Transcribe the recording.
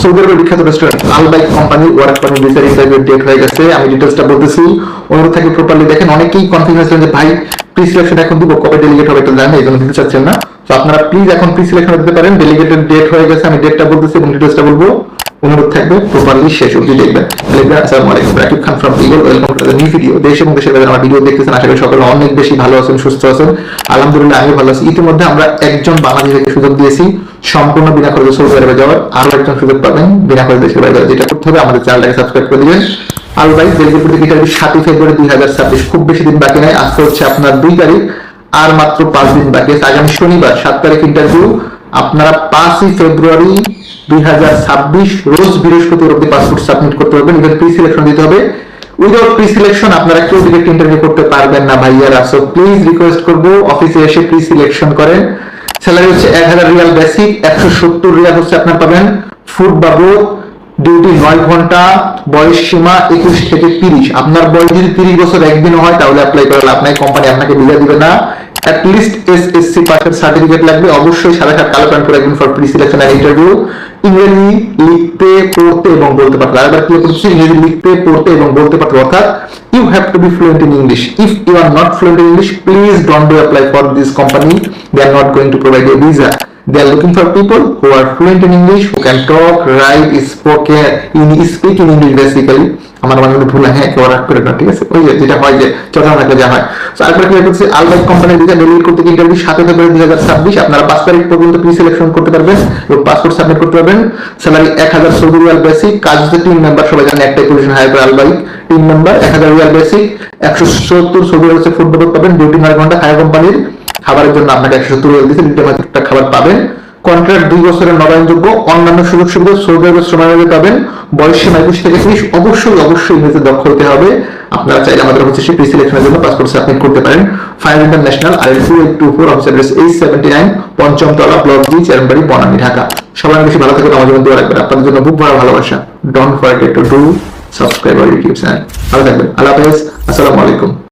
Saudi আরবের বিখ্যাত restaurant আল bike company work permit ভিসার ইন্টারভিউ ডেট হয়ে গেছে। আমি ডিটেইলসটা বলতেছি, অনুরোধ থাকে প্রপারলি দেখেন। অনেকেই কনফিউজ আছেন যে ভাই প্রি সিলেকশন এখন দিব, কবে ডেলিগেট হবে এটা জানেন, এই জন্য দিতে চাচ্ছেন না। তো আপনারা প্লিজ এখন প্রি সিলেকশন দিতে পারেন। ডেলিগেটেড ডেট হয়ে গেছে, আমি ডেটটা বলতেছি এবং ডিটেইলসটা বলবো, অনুরোধ থাকবে প্রপারলি শেষ অবধি দেখবেন। আসসালামু আলাইকুম, Rakib Khan from Eagle, welcome to the new video. দেশ এবং দেশের বাইরে আমার ভিডিও দেখতেছেন, আশা করি সকলে অনেক বেশি ভালো আছেন, সুস্থ আছেন। আলহামদুলিল্লাহ আমি ভালো আছি। ইতিমধ্যে আমরা একজন বাংলাদেশিকে সুযোগ দিয়েছি সম্পূর্ণ বিনা খরচে সৌদি আরবে যাওয়ার, আরো একজন সুযোগ পাবেন বিনা খরচে দেশের বাইরে যাওয়ার। যেটা করতে হবে, আমাদের চ্যানেলটাকে সাবস্ক্রাইব করে দিবেন। আল বাইক বেলজিয়াম ইন্টারভিউ 7 ফেব্রুয়ারি 2026, খুব বেশি দিন বাকি নাই। আজকে হচ্ছে আপনার 2 তারিখ, আর মাত্র 5 দিন বাকি আছে। আগামী শনিবার 7 তারিখ ইন্টারভিউ। আপনারা 5 ফেব্রুয়ারি 2026 রোজ বৃহস্পতিবার অবধি পাসপোর্ট সাবমিট করতে পারবেন। ইভেন প্রি সিলেকশন দিতে হবে। উইদাউট প্রি সিলেকশন আপনারা কেউ ডিরেক্ট ইন্টারভিউ করতে পারবেন না ভাইয়ারা। সো প্লিজ রিকোয়েস্ট করবো অফিসে এসে প্রি সিলেকশন করেন। স্যালারি হচ্ছে 1000 রিয়াল বেসিক, 170 রিয়াল হচ্ছে আপনার পাবেন ফুড বাবদ। ডিউটি 9 ঘন্টা, বয়স সীমা 21 থেকে 30। আপনার বয়স যদি 30 বছর একদিনও হয় তাহলে অ্যাপ্লাই করা লাভ নাই, কোম্পানি আপনাকে ভিসা দিবে না। at least SSC পাসের সার্টিফিকেট লাগবে। অবশ্যই সাদা শার্ট কালো প্যান্ট পরে একদিন for pre selection and interview. ইংরেজি লিখতে পড়তে এবং বলতে পারতে, আরেকবার ক্লিয়ার করছি, ইংরেজি লিখতে পড়তে এবং বলতে পারতে, অর্থাৎ you have to be fluent in English. If you are not fluent in English, please don't do apply for this company. They are not going to provide you a visa. They are looking for people who are fluent in English, who can talk, write, speak in English basically. আমার মনে ভুল, হ্যাঁ কেউ রাগ করে না, ঠিক আছে? ওই যেটা হয় যে চর্চা থাকলে যা হয়। তো আরেকবার ক্লিয়ার করছি, আল বাইক কোম্পানির ভিসা ডেলিভারি করতে ইন্টারভিউ 7 ফেব্রুয়ারি 2026। আপনারা 5 তারিখ পর্যন্ত প্রি সিলেকশন করতে পারবেন এবং পাসপোর্ট সাবমিট করতে পারবেন। Salary 1000 Saudi Real basic. কাজ হচ্ছে টিম মেম্বার, সবাই জানেন একটাই পজিশন হায়ার করে Al Baik, team member. 1000 riyal basic, 170 Saudi riyal food বাবদ পাবেন। ডিউটি 9 ঘন্টা। হায়ার কোম্পানির খাবারের জন্য আপনাকে 170 রিয়াল দিতে, লিটার একটা খাবার পাবেন। কন্ট্রাক্ট 2 বছরের নবায়নযোগ্য। অন্যান্য সুযোগ সুবিধা সৌদি আরবের সময় পাবেন। বয়স সীমা 21 থেকে 30। অবশ্যই ইংরেজিতে দক্ষ হতে হবে। আপনারা চাইলে আমাদের হচ্ছে প্রি সিলেকশনের জন্য পাসপোর্ট সাবমিট করতে পারেন। Final international RL2824 office address 879 পঞ্চম তলা, ব্লক জি, চেরানবাড়ি, বনানী, ঢাকা। সবাই বেশি ভালো থাকবেন, আমার জন্য দোয়া রাখবেন। আপনাদের জন্য বুক ভরা ভালোবাসা। Don't forget to do subscribe our YouTube channel. ভালো থাকবেন, আল্লাহ হাফেজ, আসসালামু আলাইকুম।